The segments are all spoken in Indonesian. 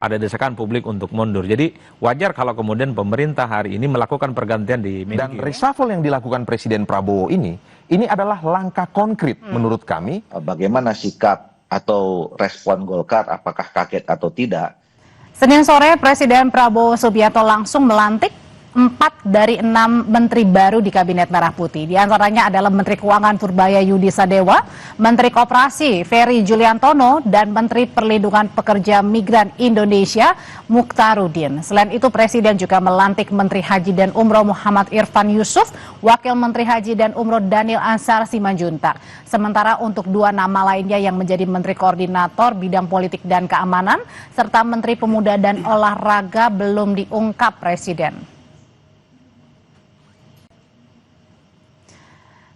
ada desakan publik untuk mundur. Jadi wajar kalau kemudian pemerintah hari ini melakukan pergantian di Menkyu. Dan reshuffle yang dilakukan Presiden Prabowo ini adalah langkah konkret menurut kami. Bagaimana sikap atau respon Golkar, apakah kaget atau tidak? Senin sore, Presiden Prabowo Subianto langsung melantik 4 dari 6 menteri baru di Kabinet Merah Putih. Di antaranya adalah Menteri Keuangan Purbaya Yudi Sadewa, Menteri Koperasi Ferry Juliantono, dan Menteri Perlindungan Pekerja Migran Indonesia Mukhtaruddin. Selain itu, Presiden juga melantik Menteri Haji dan Umroh Muhammad Irfan Yusuf, Wakil Menteri Haji dan Umroh Daniel Ansar Simanjuntak. Sementara untuk 2 nama lainnya yang menjadi Menteri Koordinator Bidang Politik dan Keamanan, serta Menteri Pemuda dan Olahraga belum diungkap Presiden.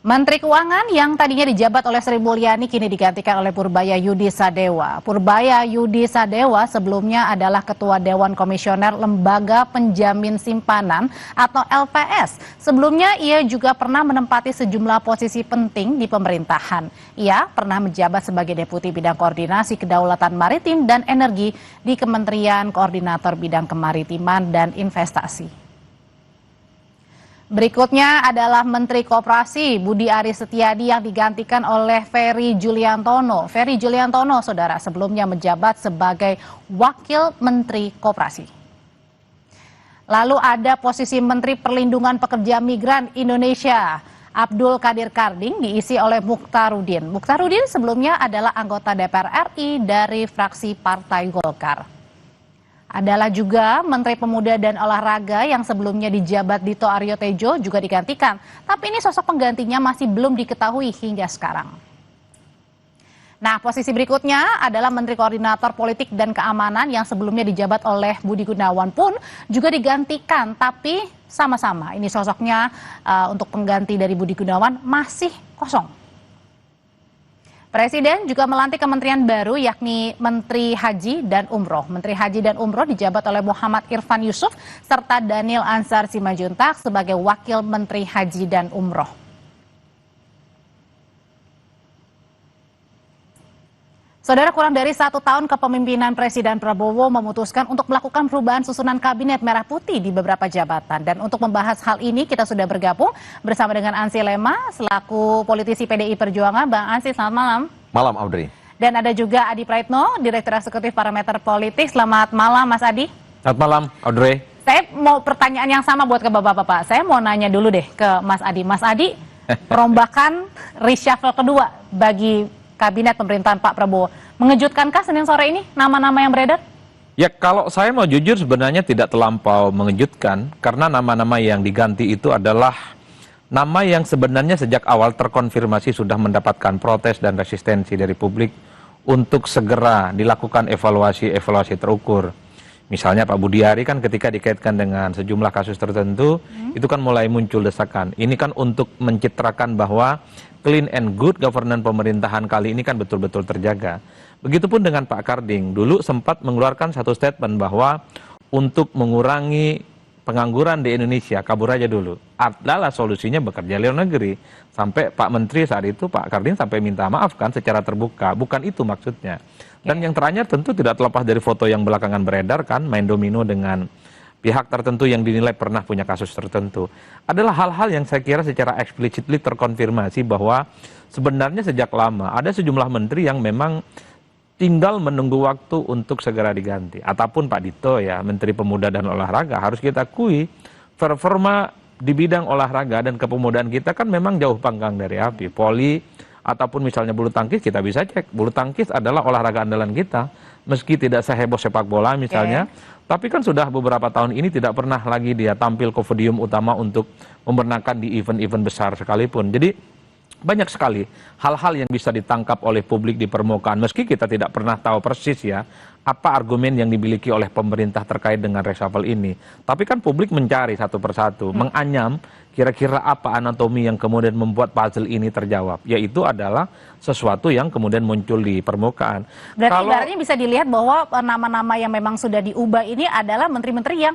Menteri Keuangan yang tadinya dijabat oleh Sri Mulyani kini digantikan oleh Purbaya Yudi Sadewa. Purbaya Yudi Sadewa sebelumnya adalah Ketua Dewan Komisioner Lembaga Penjamin Simpanan atau LPS. Sebelumnya ia juga pernah menempati sejumlah posisi penting di pemerintahan. Ia pernah menjabat sebagai Deputi Bidang Koordinasi Kedaulatan Maritim dan Energi di Kementerian Koordinator Bidang Kemaritiman dan Investasi. Berikutnya adalah Menteri Koperasi Budi Aris Setiadi yang digantikan oleh Ferry Juliantono. Ferry Juliantono, saudara, sebelumnya menjabat sebagai Wakil Menteri Koperasi. Lalu ada posisi Menteri Perlindungan Pekerja Migran Indonesia, Abdul Qadir Karding, diisi oleh Mukhtaruddin. Mukhtaruddin sebelumnya adalah anggota DPR RI dari fraksi Partai Golkar. Adalah juga Menteri Pemuda dan Olahraga yang sebelumnya dijabat Dito Aryo Tejo juga digantikan. Tapi ini sosok penggantinya masih belum diketahui hingga sekarang. Nah, posisi berikutnya adalah Menteri Koordinator Politik dan Keamanan yang sebelumnya dijabat oleh Budi Gunawan pun juga digantikan. Tapi sama-sama ini sosoknya untuk pengganti dari Budi Gunawan masih kosong. Presiden juga melantik kementerian baru yakni Menteri Haji dan Umroh. Menteri Haji dan Umroh dijabat oleh Muhammad Irfan Yusuf serta Daniel Ansar Simanjuntak sebagai Wakil Menteri Haji dan Umroh. Saudara, kurang dari 1 tahun kepemimpinan Presiden Prabowo memutuskan untuk melakukan perubahan susunan Kabinet Merah Putih di beberapa jabatan. Dan untuk membahas hal ini kita sudah bergabung bersama dengan Ansy Lema selaku politisi PDI Perjuangan. Bang Ansy, selamat malam. Malam, Audrey. Dan ada juga Adi Praitno, Direktur Eksekutif Parameter Politik. Selamat malam, Mas Adi. Selamat malam, Audrey. Saya mau pertanyaan yang sama buat ke Bapak-Bapak. Saya mau nanya dulu deh ke Mas Adi. Mas Adi, perombakan reshuffle kedua bagi Kabinet Pemerintahan Pak Prabowo. Mengejutkankah Senin sore ini nama-nama yang beredar? Ya, kalau saya mau jujur sebenarnya tidak terlampau mengejutkan karena nama-nama yang diganti itu adalah nama yang sebenarnya sejak awal terkonfirmasi sudah mendapatkan protes dan resistensi dari publik untuk segera dilakukan evaluasi terukur. Misalnya Pak Budiari kan ketika dikaitkan dengan sejumlah kasus tertentu, itu kan mulai muncul desakan. Ini kan untuk mencitrakan bahwa clean and good governance pemerintahan kali ini kan betul-betul terjaga. Begitupun dengan Pak Karding, dulu sempat mengeluarkan satu statement bahwa untuk mengurangi pengangguran di Indonesia, kabur aja dulu. Adalah solusinya bekerja di luar negeri. Sampai Pak Menteri saat itu, Pak Karding sampai minta maaf kan secara terbuka. Bukan itu maksudnya. Dan yang terakhir tentu tidak terlepas dari foto yang belakangan beredar kan, main domino dengan pihak tertentu yang dinilai pernah punya kasus tertentu. Adalah hal-hal yang saya kira secara explicitly terkonfirmasi bahwa sebenarnya sejak lama ada sejumlah menteri yang memang tinggal menunggu waktu untuk segera diganti. Ataupun Pak Dito ya, Menteri Pemuda dan Olahraga, harus kita akui performa di bidang olahraga dan kepemudaan kita kan memang jauh panggang dari api. Voli ataupun misalnya bulu tangkis kita bisa cek. Bulu tangkis adalah olahraga andalan kita. Meski tidak seheboh sepak bola misalnya, tapi kan sudah beberapa tahun ini tidak pernah lagi dia tampil ke podium utama untuk memenangkan di event-event besar sekalipun. Jadi banyak sekali hal-hal yang bisa ditangkap oleh publik di permukaan. Meski kita tidak pernah tahu persis ya apa argumen yang dimiliki oleh pemerintah terkait dengan reshuffle ini. Tapi kan publik mencari satu persatu, menganyam kira-kira apa anatomi yang kemudian membuat puzzle ini terjawab. Yaitu adalah sesuatu yang kemudian muncul di permukaan. Berarti ibaratnya bisa dilihat bahwa nama-nama yang memang sudah diubah ini adalah menteri-menteri yang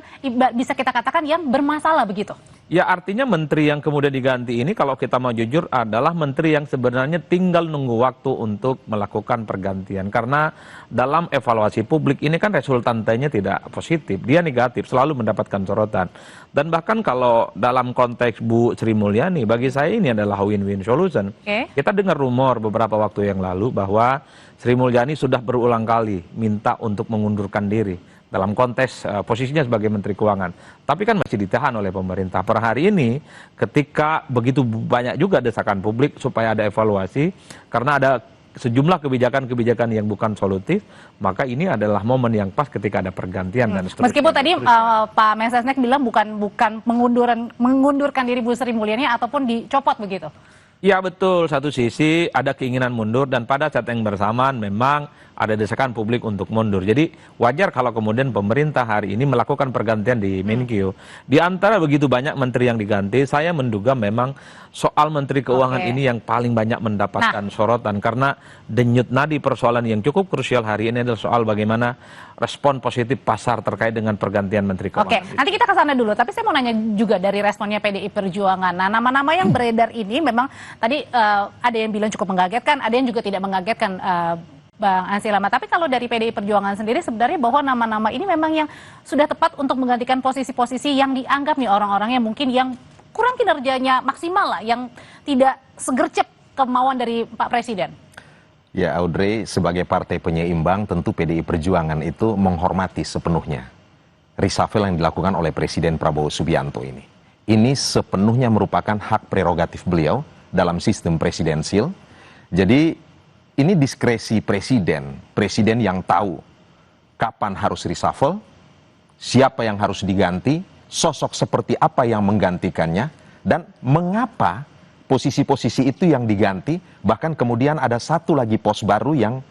bisa kita katakan yang bermasalah begitu? Ya, artinya menteri yang kemudian diganti ini kalau kita mau jujur adalah menteri yang sebenarnya tinggal nunggu waktu untuk melakukan pergantian. Karena dalam evaluasi evaluasi publik ini kan resultantenya tidak positif, dia negatif, selalu mendapatkan sorotan. Dan bahkan kalau dalam konteks Bu Sri Mulyani, bagi saya ini adalah win-win solution. Kita dengar rumor beberapa waktu yang lalu bahwa Sri Mulyani sudah berulang kali minta untuk mengundurkan diri dalam konteks posisinya sebagai Menteri Keuangan. Tapi kan masih ditahan oleh pemerintah. Per hari ini ketika begitu banyak juga desakan publik supaya ada evaluasi, karena ada sejumlah kebijakan-kebijakan yang bukan solutif, maka ini adalah momen yang pas ketika ada pergantian dan seterusnya. Meskipun tadi Pak Mensesnek bilang bukan mengundurkan diri Bu Sri Mulyani ataupun dicopot begitu. Ya betul, satu sisi ada keinginan mundur dan pada saat yang bersamaan memang ada desakan publik untuk mundur. Jadi wajar kalau kemudian pemerintah hari ini melakukan pergantian di Menkyu. Di antara begitu banyak menteri yang diganti, saya menduga memang soal Menteri Keuangan ini yang paling banyak mendapatkan sorotan. Karena denyut nadi persoalan yang cukup krusial hari ini adalah soal bagaimana respon positif pasar terkait dengan pergantian Menteri Keuangan. Nanti kita ke sana dulu. Tapi saya mau nanya juga dari responnya PDI Perjuangan. Nah, nama-nama yang beredar ini memang tadi ada yang bilang cukup mengagetkan, ada yang juga tidak mengagetkan, Bang Ansi Lama. Tapi kalau dari PDI Perjuangan sendiri sebenarnya bahwa nama-nama ini memang yang sudah tepat untuk menggantikan posisi-posisi yang dianggap nih orang-orangnya mungkin yang kurang kinerjanya maksimal lah, yang tidak segercep kemauan dari Pak Presiden. Ya Audrey, sebagai partai penyeimbang tentu PDI Perjuangan itu menghormati sepenuhnya reshuffle yang dilakukan oleh Presiden Prabowo Subianto ini. Ini sepenuhnya merupakan hak prerogatif beliau dalam sistem presidensil. Jadi ini diskresi presiden yang tahu kapan harus reshuffle, siapa yang harus diganti, sosok seperti apa yang menggantikannya, dan mengapa posisi-posisi itu yang diganti, bahkan kemudian ada satu lagi pos baru yang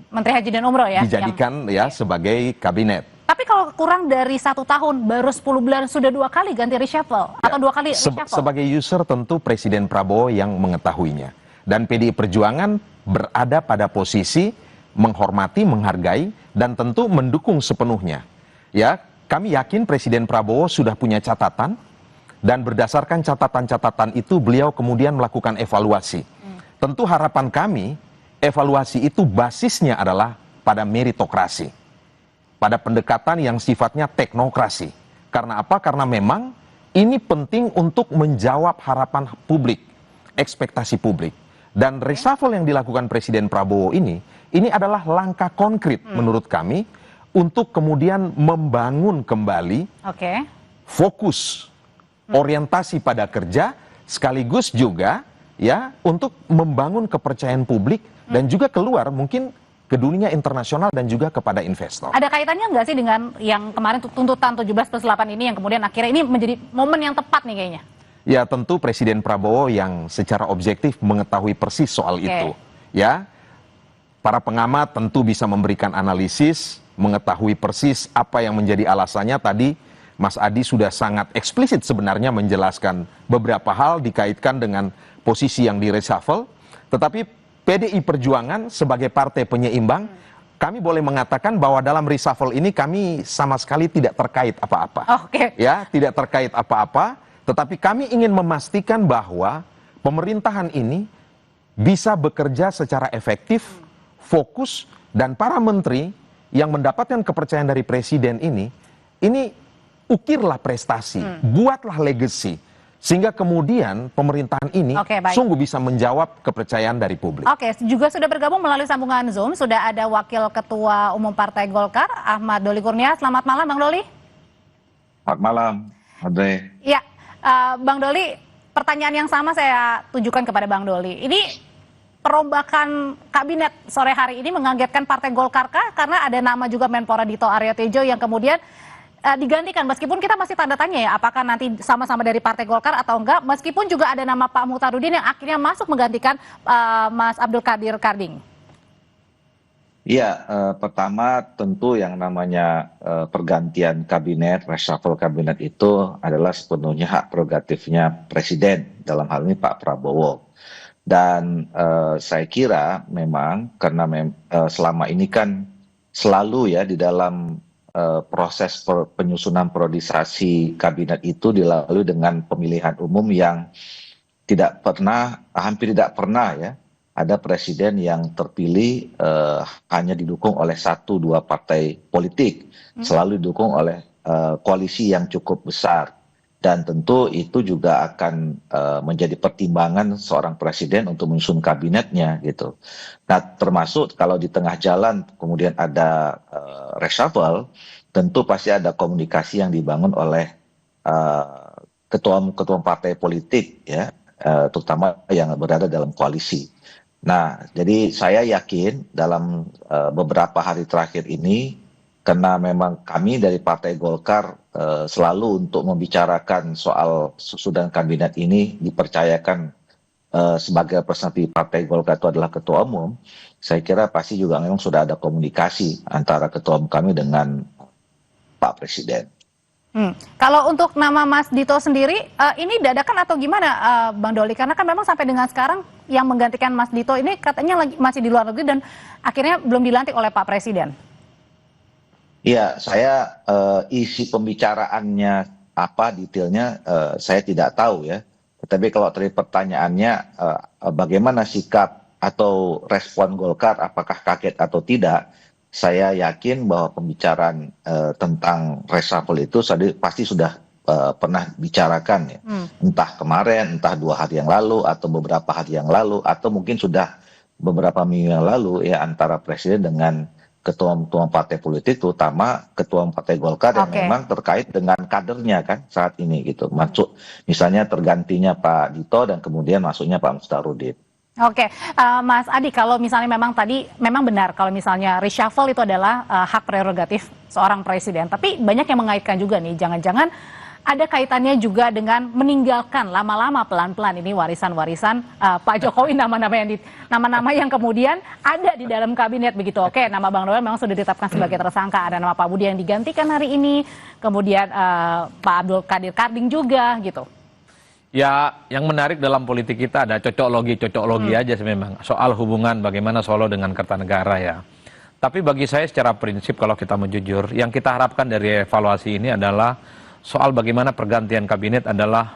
Menteri Haji dan Umroh ya dijadikan sebagai kabinet. Tapi kalau kurang dari 1 tahun, baru 10 bulan sudah 2 kali ganti reshuffle atau 2 kali reshuffle. Sebagai user tentu Presiden Prabowo yang mengetahuinya. Dan PDI Perjuangan berada pada posisi menghormati, menghargai, dan tentu mendukung sepenuhnya. Ya, kami yakin Presiden Prabowo sudah punya catatan, dan berdasarkan catatan-catatan itu beliau kemudian melakukan evaluasi. Tentu harapan kami, evaluasi itu basisnya adalah pada meritokrasi, pada pendekatan yang sifatnya teknokrasi. Karena apa? Karena memang ini penting untuk menjawab harapan publik, ekspektasi publik. Dan reshuffle yang dilakukan Presiden Prabowo ini adalah langkah konkret menurut kami untuk kemudian membangun kembali fokus, orientasi pada kerja, sekaligus juga ya untuk membangun kepercayaan publik dan juga keluar mungkin ke dunia internasional dan juga kepada investor. Ada kaitannya nggak sih dengan yang kemarin tuntutan 17+8 ini yang kemudian akhirnya ini menjadi momen yang tepat nih kayaknya? Ya tentu Presiden Prabowo yang secara objektif mengetahui persis soal itu. Ya, para pengamat tentu bisa memberikan analisis, mengetahui persis apa yang menjadi alasannya. Tadi Mas Adi sudah sangat eksplisit sebenarnya menjelaskan beberapa hal dikaitkan dengan posisi yang di reshuffle. Tetapi PDI Perjuangan sebagai partai penyeimbang, kami boleh mengatakan bahwa dalam reshuffle ini kami sama sekali tidak terkait apa-apa. Ya, tidak terkait apa-apa. Tetapi kami ingin memastikan bahwa pemerintahan ini bisa bekerja secara efektif, fokus, dan para menteri yang mendapatkan kepercayaan dari presiden ini ukirlah prestasi, buatlah legacy, sehingga kemudian pemerintahan ini sungguh bisa menjawab kepercayaan dari publik. Juga sudah bergabung melalui sambungan Zoom, sudah ada Wakil Ketua Umum Partai Golkar, Ahmad Doli Kurnia. Selamat malam, Bang Doli. Selamat malam, Andre. Ya. Bang Doli, pertanyaan yang sama saya tujukan kepada Bang Doli. Ini perombakan kabinet sore hari ini mengagetkan Partai Golkar kah? Karena ada nama juga Menpora Dito Aryo Tejo yang kemudian digantikan. Meskipun kita masih tanda tanya ya, apakah nanti sama-sama dari Partai Golkar atau enggak. Meskipun juga ada nama Pak Muhtarudin yang akhirnya masuk menggantikan Mas Abdul Qadir Karding. Iya, pertama tentu yang namanya pergantian kabinet, reshuffle kabinet itu adalah sepenuhnya hak prerogatifnya Presiden, dalam hal ini Pak Prabowo. Dan saya kira memang karena selama ini kan selalu ya di dalam proses penyusunan priorisasi kabinet itu dilalui dengan pemilihan umum yang hampir tidak pernah ya ada presiden yang terpilih hanya didukung oleh 1-2 partai politik, selalu didukung oleh koalisi yang cukup besar. Dan tentu itu juga akan menjadi pertimbangan seorang presiden untuk menyusun kabinetnya gitu. Nah, termasuk kalau di tengah jalan kemudian ada reshuffle, tentu pasti ada komunikasi yang dibangun oleh ketua partai politik ya, terutama yang berada dalam koalisi. Nah, jadi saya yakin dalam beberapa hari terakhir ini, karena memang kami dari Partai Golkar selalu untuk membicarakan soal susunan kabinet ini dipercayakan sebagai representatif Partai Golkar itu adalah Ketua Umum, saya kira pasti juga memang sudah ada komunikasi antara Ketua Umum kami dengan Pak Presiden. Kalau untuk nama Mas Dito sendiri, ini dadakan atau gimana Bang Doli? Karena kan memang sampai dengan sekarang yang menggantikan Mas Dito ini katanya masih di luar negeri dan akhirnya belum dilantik oleh Pak Presiden. Iya, saya isi pembicaraannya apa detailnya saya tidak tahu ya. Tetapi kalau dari pertanyaannya bagaimana sikap atau respon Golkar, apakah kaget atau tidak, saya yakin bahwa pembicaraan tentang reshuffle itu pasti sudah pernah bicarakan ya. Entah kemarin, entah 2 hari yang lalu, atau beberapa hari yang lalu, atau mungkin sudah beberapa minggu yang lalu ya, antara Presiden dengan ketua partai politik, terutama ketua partai Golkar yang memang terkait dengan kadernya kan saat ini gitu. Maksud misalnya tergantinya Pak Dito dan kemudian masuknya Pak Mustarudin. Oke, Mas Adi, kalau misalnya memang tadi memang benar kalau misalnya reshuffle itu adalah hak prerogatif seorang presiden, tapi banyak yang mengaitkan juga nih, jangan-jangan ada kaitannya juga dengan meninggalkan lama-lama pelan-pelan ini warisan-warisan Pak Jokowi, nama-nama yang kemudian ada di dalam kabinet begitu. Oke, nama Bang Noel memang sudah ditetapkan sebagai tersangka, ada nama Pak Budi yang digantikan hari ini, kemudian Pak Abdul Qadir Karding juga gitu. Ya, yang menarik dalam politik kita ada cocok logi aja sih memang. Soal hubungan bagaimana Solo dengan Kertanegara ya. Tapi bagi saya secara prinsip kalau kita mau jujur, yang kita harapkan dari evaluasi ini adalah soal bagaimana pergantian kabinet adalah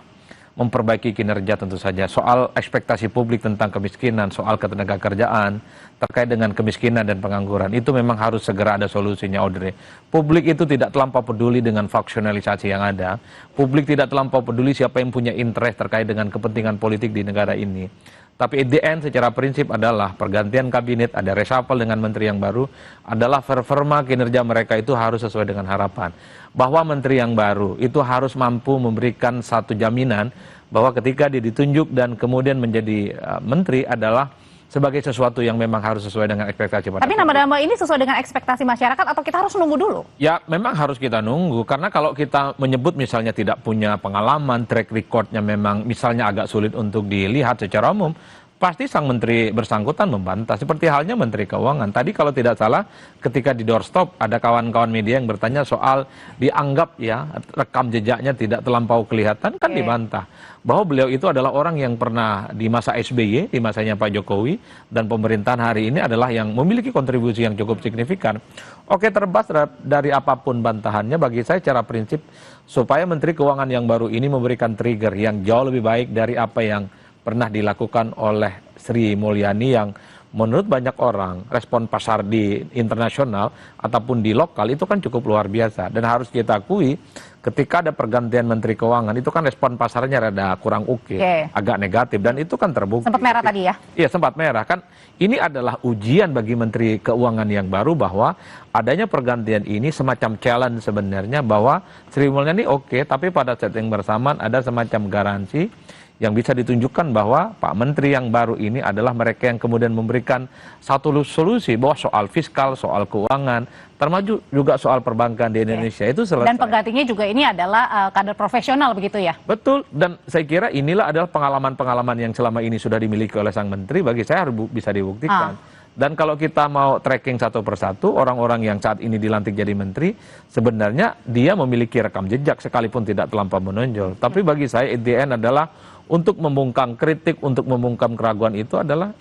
memperbaiki kinerja tentu saja. Soal ekspektasi publik tentang kemiskinan, soal ketenagakerjaan, terkait dengan kemiskinan dan pengangguran, itu memang harus segera ada solusinya, Audrey. Publik itu tidak terlampau peduli dengan faksionalisasi yang ada. Publik tidak terlampau peduli siapa yang punya interest terkait dengan kepentingan politik di negara ini. Tapi at the end secara prinsip adalah pergantian kabinet, ada reshuffle dengan menteri yang baru, adalah performa kinerja mereka itu harus sesuai dengan harapan. Bahwa menteri yang baru itu harus mampu memberikan satu jaminan bahwa ketika dia ditunjuk dan kemudian menjadi menteri adalah sebagai sesuatu yang memang harus sesuai dengan ekspektasi masyarakat. Tapi nama-nama ini sesuai dengan ekspektasi masyarakat atau kita harus nunggu dulu? Ya memang harus kita nunggu, karena kalau kita menyebut misalnya tidak punya pengalaman, track recordnya memang misalnya agak sulit untuk dilihat secara umum, pasti sang menteri bersangkutan membantah. Seperti halnya Menteri Keuangan. Tadi kalau tidak salah ketika di doorstop ada kawan-kawan media yang bertanya soal dianggap ya rekam jejaknya tidak terlampau kelihatan, kan dibantah. Bahwa beliau itu adalah orang yang pernah di masa SBY, di masanya Pak Jokowi, dan pemerintahan hari ini adalah yang memiliki kontribusi yang cukup signifikan. Oke, terbas dari apapun bantahannya, bagi saya secara prinsip supaya Menteri Keuangan yang baru ini memberikan trigger yang jauh lebih baik dari apa yang pernah dilakukan oleh Sri Mulyani yang menurut banyak orang respon pasar di internasional ataupun di lokal itu kan cukup luar biasa. Dan harus kita akui ketika ada pergantian Menteri Keuangan itu kan respon pasarnya rada kurang oke, agak negatif, dan itu kan terbukti. Sempat merah tadi ya? Iya, sempat merah kan. Ini adalah ujian bagi Menteri Keuangan yang baru bahwa adanya pergantian ini semacam challenge sebenarnya bahwa Sri Mulyani oke, tapi pada saat yang bersamaan ada semacam garansi yang bisa ditunjukkan bahwa Pak Menteri yang baru ini adalah mereka yang kemudian memberikan satu solusi bahwa soal fiskal, soal keuangan, termasuk juga soal perbankan di Indonesia itu selesai. Dan penggantinya juga ini adalah kader profesional begitu ya? Betul, dan saya kira inilah adalah pengalaman-pengalaman yang selama ini sudah dimiliki oleh sang Menteri, bagi saya harus bisa dibuktikan. Dan kalau kita mau tracking satu persatu, orang-orang yang saat ini dilantik jadi menteri, sebenarnya dia memiliki rekam jejak sekalipun tidak terlampau menonjol. Tapi bagi saya IDN adalah untuk membungkam kritik, untuk membungkam keraguan itu adalah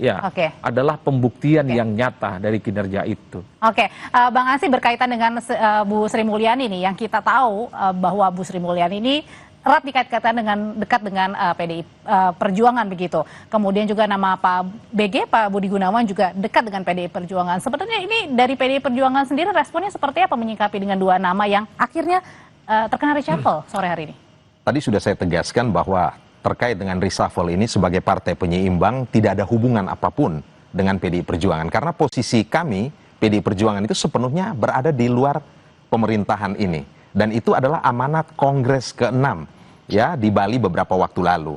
adalah pembuktian yang nyata dari kinerja itu. Bang Ansy, berkaitan dengan Bu Sri Mulyani nih, yang kita tahu bahwa Bu Sri Mulyani ini erat dikait-kaitkan dengan dekat dengan PDI Perjuangan begitu. Kemudian juga nama Pak BG, Pak Budi Gunawan juga dekat dengan PDI Perjuangan. Sebetulnya ini dari PDI Perjuangan sendiri responnya seperti apa menyikapi dengan dua nama yang akhirnya terkena reshuffle sore hari ini? Tadi sudah saya tegaskan bahwa terkait dengan reshuffle ini sebagai partai penyeimbang tidak ada hubungan apapun dengan PDI Perjuangan. Karena posisi kami, PDI Perjuangan itu sepenuhnya berada di luar pemerintahan ini. Dan itu adalah amanat Kongres ke-6 ya di Bali beberapa waktu lalu.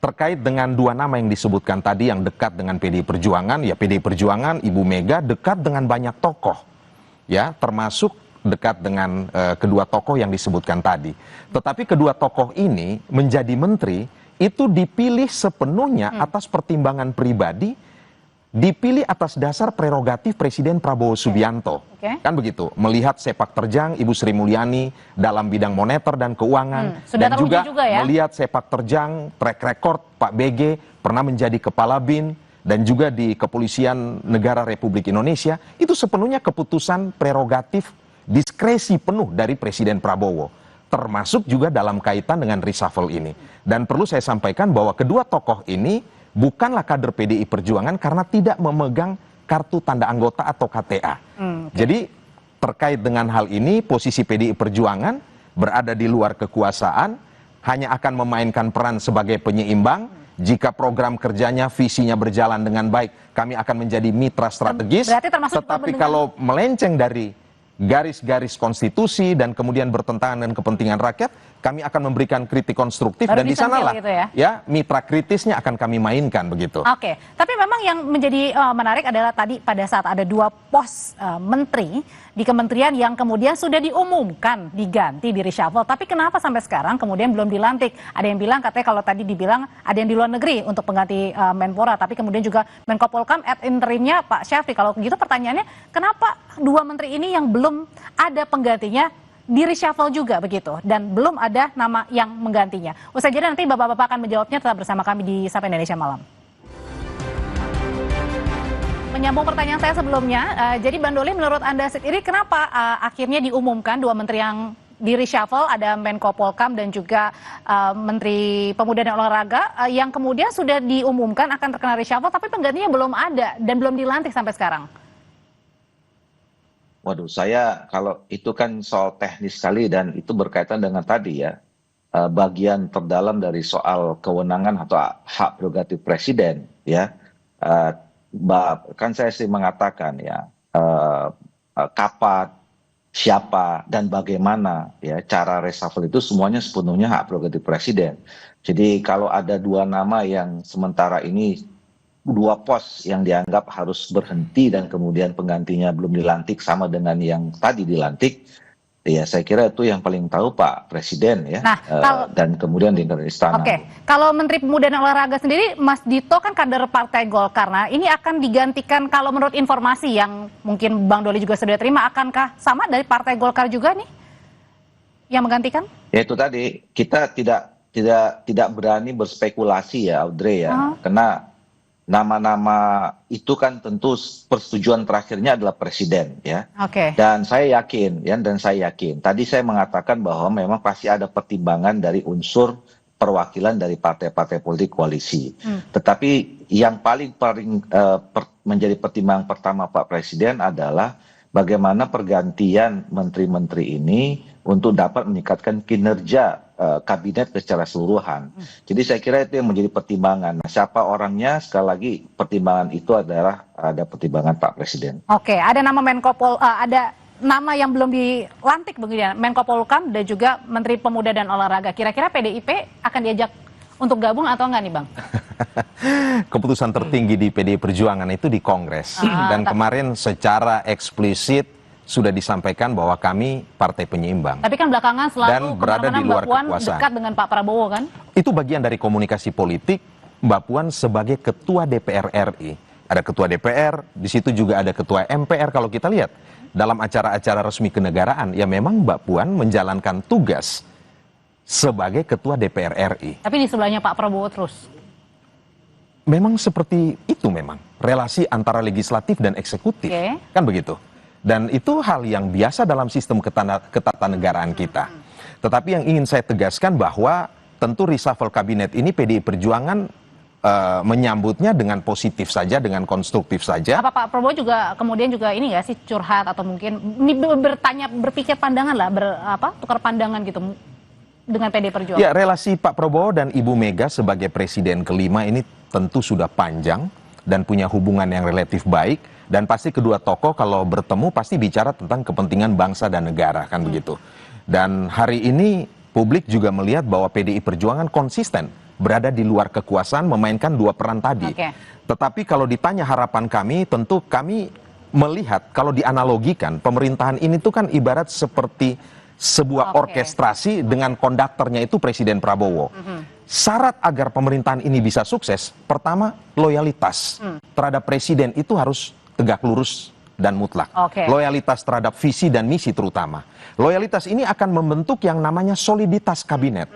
Terkait dengan dua nama yang disebutkan tadi yang dekat dengan PDI Perjuangan, ya PDI Perjuangan, Ibu Mega dekat dengan banyak tokoh, ya termasuk dekat dengan kedua tokoh yang disebutkan tadi. Tetapi kedua tokoh ini menjadi menteri itu dipilih sepenuhnya atas pertimbangan pribadi, dipilih atas dasar prerogatif Presiden Prabowo Subianto. Kan begitu, melihat sepak terjang Ibu Sri Mulyani dalam bidang moneter dan keuangan, Sudah dan juga ya? melihat sepak terjang track record Pak BG pernah menjadi Kepala BIN dan juga di Kepolisian Negara Republik Indonesia, itu sepenuhnya keputusan prerogatif diskresi penuh dari Presiden Prabowo, termasuk juga dalam kaitan dengan reshuffle ini. Dan perlu saya sampaikan bahwa kedua tokoh ini bukanlah kader PDI Perjuangan karena tidak memegang kartu tanda anggota atau KTA. Jadi terkait dengan hal ini, posisi PDI Perjuangan berada di luar kekuasaan, hanya akan memainkan peran sebagai penyeimbang. Jika program kerjanya, visinya berjalan dengan baik, kami akan menjadi mitra strategis. Berarti termasuk Tetapi kalau melenceng dari garis-garis konstitusi dan kemudian bertentangan dengan kepentingan rakyat, kami akan memberikan kritik konstruktif. Baru dan di sanalah gitu ya? ya mitra kritisnya akan kami mainkan begitu. Oke, tapi memang yang menjadi menarik adalah tadi pada saat ada dua pos menteri di kementerian yang kemudian sudah diumumkan diganti di reshuffle, tapi kenapa sampai sekarang kemudian belum dilantik? Ada yang bilang katanya kalau tadi dibilang ada yang di luar negeri untuk pengganti Menpora, tapi kemudian juga Menko Polhukam ad interimnya Pak Syafri. Kalau begitu pertanyaannya, kenapa dua menteri ini yang belum ada penggantinya di reshuffle juga begitu, dan belum ada nama yang menggantinya? Usai jeda nanti Bapak-Bapak akan menjawabnya, tetap bersama kami di Sapa Indonesia Malam. Menyambung pertanyaan saya sebelumnya, jadi Bang Doli, menurut Anda sendiri kenapa akhirnya diumumkan dua menteri yang di reshuffle, ada Menko Polhukam dan juga Menteri Pemuda dan Olahraga yang kemudian sudah diumumkan akan terkena reshuffle, tapi penggantinya belum ada dan belum dilantik sampai sekarang? Waduh, saya kalau itu kan soal teknis sekali dan itu berkaitan dengan tadi ya, bagian terdalam dari soal kewenangan atau hak prerogatif presiden ya. Kan saya sih mengatakan ya, kapan, siapa, dan bagaimana ya cara reshuffle itu semuanya sepenuhnya hak prerogatif presiden. Jadi kalau ada dua nama yang sementara ini, dua pos yang dianggap harus berhenti dan kemudian penggantinya belum dilantik sama dengan yang tadi dilantik, ya saya kira itu yang paling tahu Pak Presiden ya. Nah, dan kemudian di istana. Oke, kalau Menteri Pemuda dan Olahraga sendiri, Mas Dito kan kader Partai Golkar. Nah, ini akan digantikan, kalau menurut informasi yang mungkin Bang Doli juga sudah terima, akankah sama dari Partai Golkar juga nih yang menggantikan? Ya itu tadi, kita tidak berani berspekulasi ya Audrey ya, karena nama-nama itu kan tentu persetujuan terakhirnya adalah presiden ya. Dan saya yakin, tadi saya mengatakan bahwa memang pasti ada pertimbangan dari unsur perwakilan dari partai-partai politik koalisi. Tetapi yang paling menjadi pertimbangan pertama Pak Presiden adalah bagaimana pergantian menteri-menteri ini untuk dapat meningkatkan kinerja kabinet secara keseluruhan. Jadi saya kira itu yang menjadi pertimbangan. Nah, siapa orangnya, sekali lagi pertimbangan itu adalah ada pertimbangan Pak Presiden. Oke, ada nama ada nama yang belum dilantik begitu ya, Menko Polhukam dan juga Menteri Pemuda dan Olahraga. Kira-kira PDIP akan diajak untuk gabung atau enggak nih Bang? Keputusan tertinggi di PDI Perjuangan itu di Kongres. Dan kemarin secara eksplisit sudah disampaikan bahwa kami partai penyeimbang. Tapi kan belakangan selalu dan berada di luar Mbak Puan kekuasaan. dekat dengan Pak Prabowo kan? Itu bagian dari komunikasi politik. Mbak Puan sebagai ketua DPR RI. Ada ketua DPR, di situ juga ada ketua MPR. Kalau kita lihat dalam acara-acara resmi kenegaraan, ya memang Mbak Puan menjalankan tugas sebagai ketua DPR RI. Tapi di sebelahnya Pak Prabowo terus. Memang seperti itu memang. Relasi antara legislatif dan eksekutif. Kan begitu. Dan itu hal yang biasa dalam sistem ketatanegaraan kita. Tetapi yang ingin saya tegaskan bahwa tentu reshuffle kabinet ini PDI Perjuangan menyambutnya dengan positif saja, dengan konstruktif saja. Apa Pak Prabowo juga kemudian juga ini nggak sih curhat atau mungkin berpikir pandangan lah, tukar pandangan gitu dengan PDI Perjuangan? Ya, relasi Pak Prabowo dan Ibu Mega sebagai presiden kelima ini tentu sudah panjang dan punya hubungan yang relatif baik, dan pasti kedua tokoh kalau bertemu pasti bicara tentang kepentingan bangsa dan negara, kan begitu. Dan hari ini publik juga melihat bahwa PDI Perjuangan konsisten berada di luar kekuasaan, memainkan dua peran tadi. Tetapi kalau ditanya harapan kami, tentu kami melihat kalau dianalogikan pemerintahan ini tuh kan ibarat seperti sebuah orkestrasi dengan konduktornya itu Presiden Prabowo. Syarat agar pemerintahan ini bisa sukses, pertama loyalitas terhadap presiden itu harus tegak lurus dan mutlak. Loyalitas terhadap visi dan misi terutama. Loyalitas ini akan membentuk yang namanya soliditas kabinet.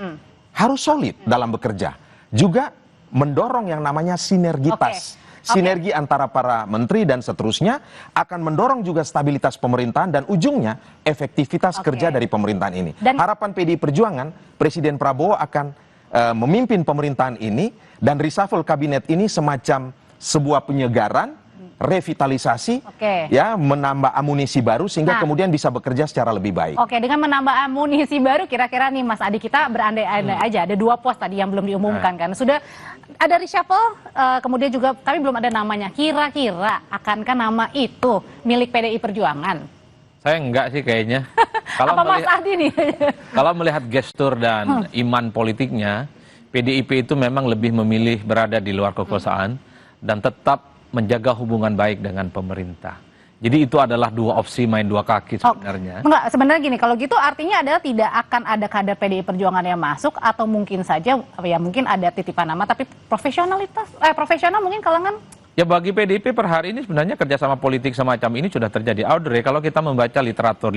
Harus solid dalam bekerja. Juga mendorong yang namanya sinergitas. Sinergi antara para menteri dan seterusnya akan mendorong juga stabilitas pemerintahan dan ujungnya efektivitas kerja dari pemerintahan ini. Dan harapan PDI Perjuangan, Presiden Prabowo akan memimpin pemerintahan ini dan reshuffle kabinet ini semacam sebuah penyegaran, revitalisasi, ya, menambah amunisi baru sehingga kemudian bisa bekerja secara lebih baik. Dengan menambah amunisi baru, kira-kira nih Mas Adi, kita berandai-andai aja, ada 2 pos tadi yang belum diumumkan kan. Sudah ada reshuffle, kemudian juga tapi belum ada namanya. Kira-kira akankah nama itu milik PDI Perjuangan? Saya enggak sih kayaknya. Apa Mas Adi nih? Kalau melihat gestur dan iman politiknya, PDIP itu memang lebih memilih berada di luar kekuasaan dan tetap menjaga hubungan baik dengan pemerintah. Jadi itu adalah 2 opsi main 2 kaki sebenarnya. Enggak, sebenarnya gini, kalau gitu artinya adalah tidak akan ada kader PDI Perjuangan yang masuk, atau mungkin saja ya mungkin ada titipan nama tapi profesional mungkin kalangan. Ya, bagi PDIP per hari ini sebenarnya kerjasama politik semacam ini sudah terjadi. Audrey, kalau kita membaca literatur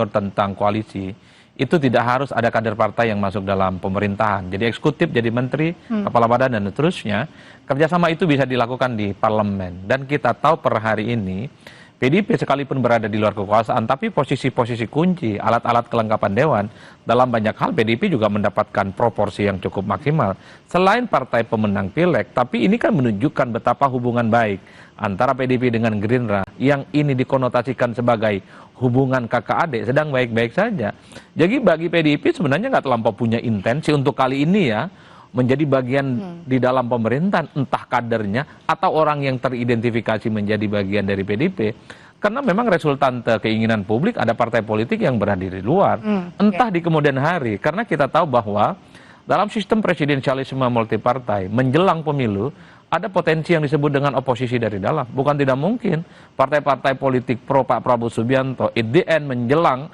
tentang koalisi, itu tidak harus ada kader partai yang masuk dalam pemerintahan. Jadi eksekutif, jadi menteri, kepala badan dan seterusnya. Kerjasama itu bisa dilakukan di parlemen. Dan kita tahu per hari ini PDIP sekalipun berada di luar kekuasaan, tapi posisi-posisi kunci, alat-alat kelengkapan dewan, dalam banyak hal PDIP juga mendapatkan proporsi yang cukup maksimal. Selain partai pemenang pileg, tapi ini kan menunjukkan betapa hubungan baik antara PDIP dengan Gerindra, yang ini dikonotasikan sebagai hubungan kakak adik, sedang baik-baik saja. Jadi bagi PDIP sebenarnya nggak terlampau punya intensi untuk kali ini ya, menjadi bagian di dalam pemerintahan, entah kadernya atau orang yang teridentifikasi menjadi bagian dari PDIP, karena memang resultante keinginan publik ada partai politik yang berada di luar, entah di kemudian hari, karena kita tahu bahwa dalam sistem presidensialisme multipartai menjelang pemilu ada potensi yang disebut dengan oposisi dari dalam. Bukan tidak mungkin partai-partai politik pro Pak Prabowo Subianto IDN menjelang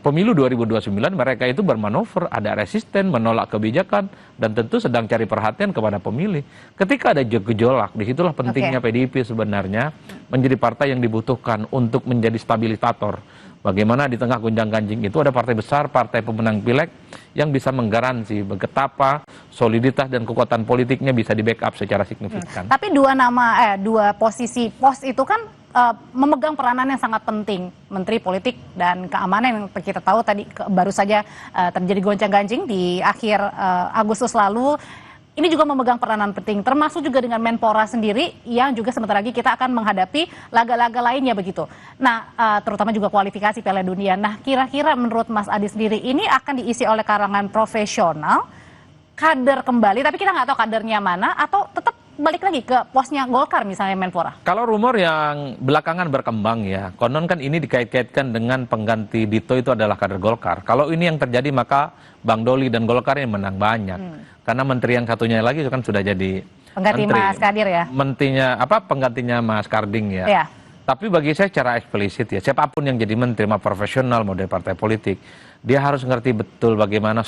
pemilu 2029 mereka itu bermanuver, ada resisten, menolak kebijakan, dan tentu sedang cari perhatian kepada pemilih. Ketika ada gejolak, disitulah pentingnya PDIP sebenarnya menjadi partai yang dibutuhkan untuk menjadi stabilisator. Bagaimana di tengah gonjang-ganjing itu ada partai besar, partai pemenang pileg yang bisa menggaransi betapa soliditas dan kekuatan politiknya bisa di-backup secara signifikan. Tapi dua posisi pos itu kan memegang peranan yang sangat penting, Menteri Politik dan Keamanan yang kita tahu tadi baru saja terjadi goncang-ganjing di akhir Agustus lalu. Ini juga memegang peranan penting, termasuk juga dengan Menpora sendiri yang juga sebentar lagi kita akan menghadapi laga-laga lainnya begitu. Nah, terutama juga kualifikasi Piala Dunia. Nah, kira-kira menurut Mas Adi sendiri ini akan diisi oleh kalangan profesional, kader kembali, tapi kita nggak tahu kadernya mana, atau tetap balik lagi ke posnya Golkar misalnya Menpora? Kalau rumor yang belakangan berkembang ya, konon kan ini dikait-kaitkan dengan pengganti Dito itu adalah kader Golkar. Kalau ini yang terjadi maka Bang Doli dan Golkar yang menang banyak. Karena menteri yang satunya lagi kan sudah jadi pengganti menteri. Mas Kadir ya? Penggantinya Mas Karding ya. Tapi bagi saya secara eksplisit ya, siapapun yang jadi menteri, profesional, model partai politik, dia harus ngerti betul bagaimana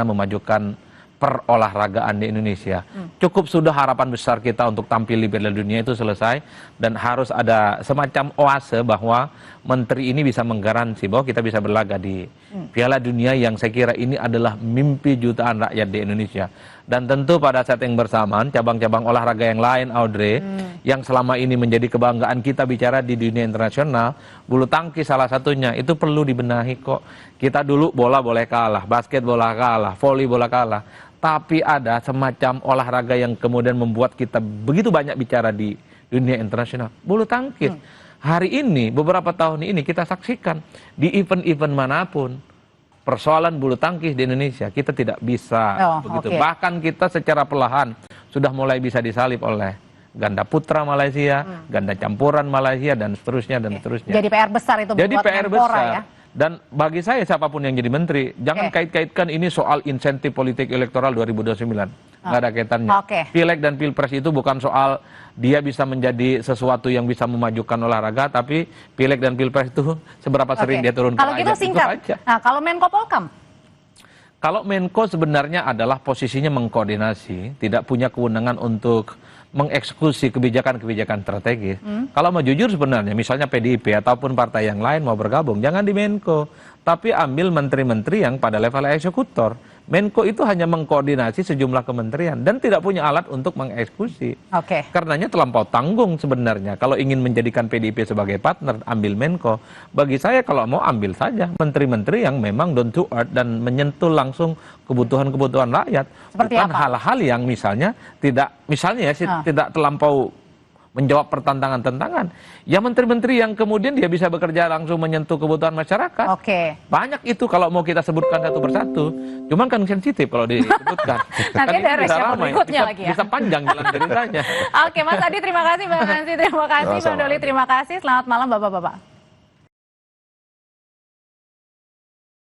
memajukan perolahragaan di Indonesia. Cukup sudah harapan besar kita untuk tampil di Piala Dunia itu selesai, dan harus ada semacam oase bahwa menteri ini bisa menggaransi bahwa kita bisa berlaga di Piala Dunia yang saya kira ini adalah mimpi jutaan rakyat di Indonesia. Dan tentu pada saat yang bersamaan cabang-cabang olahraga yang lain, Audrey, yang selama ini menjadi kebanggaan kita bicara di dunia internasional, bulu tangkis salah satunya, itu perlu dibenahi kok. Kita dulu bola boleh kalah, basket bola kalah, voli bola kalah, tapi ada semacam olahraga yang kemudian membuat kita begitu banyak bicara di dunia internasional, bulu tangkis. Hari ini, beberapa tahun ini kita saksikan di event-event manapun, persoalan bulu tangkis di Indonesia kita tidak bisa begitu. Bahkan kita secara perlahan sudah mulai bisa disalip oleh ganda putra Malaysia, ganda campuran Malaysia, dan seterusnya dan seterusnya. Jadi PR besar itu Jadi buat PR Menpora besar. ya. Dan bagi saya siapapun yang jadi menteri, jangan kait-kaitkan ini soal insentif politik elektoral 2029. Nggak ada kaitannya. Pileg dan pilpres itu bukan soal dia bisa menjadi sesuatu yang bisa memajukan olahraga, tapi pileg dan pilpres itu seberapa sering dia turun ke Kalau gitu rakyat, singkat. itu aja. Nah, kalau Menko Polkam? Kalau Menko sebenarnya adalah posisinya mengkoordinasi, tidak punya kewenangan untuk mengeksekusi kebijakan-kebijakan strategis. Kalau mau jujur sebenarnya, misalnya PDIP ataupun partai yang lain mau bergabung, jangan di Menko, tapi ambil menteri-menteri yang pada level eksekutor. Menko itu hanya mengkoordinasi sejumlah kementerian dan tidak punya alat untuk mengeksekusi. Karenanya terlampau tanggung sebenarnya. Kalau ingin menjadikan PDIP sebagai partner, ambil Menko. Bagi saya kalau mau ambil saja menteri-menteri yang memang down to earth dan menyentuh langsung kebutuhan-kebutuhan rakyat. Seperti bukan apa? hal-hal yang misalnya tidak terlampau menjawab pertantangan-tantangan. Ya menteri-menteri yang kemudian dia bisa bekerja langsung menyentuh kebutuhan masyarakat. Banyak itu kalau mau kita sebutkan satu persatu. Cuman kan sensitif kalau disebutkan. Nanti ada reshuffle berikutnya lagi ya. Bisa panjang jalan ceritanya. Oke, Mas Adi terima kasih, Bang Nansi terima kasih, Bang Doli terima kasih. Selamat malam Bapak-bapak.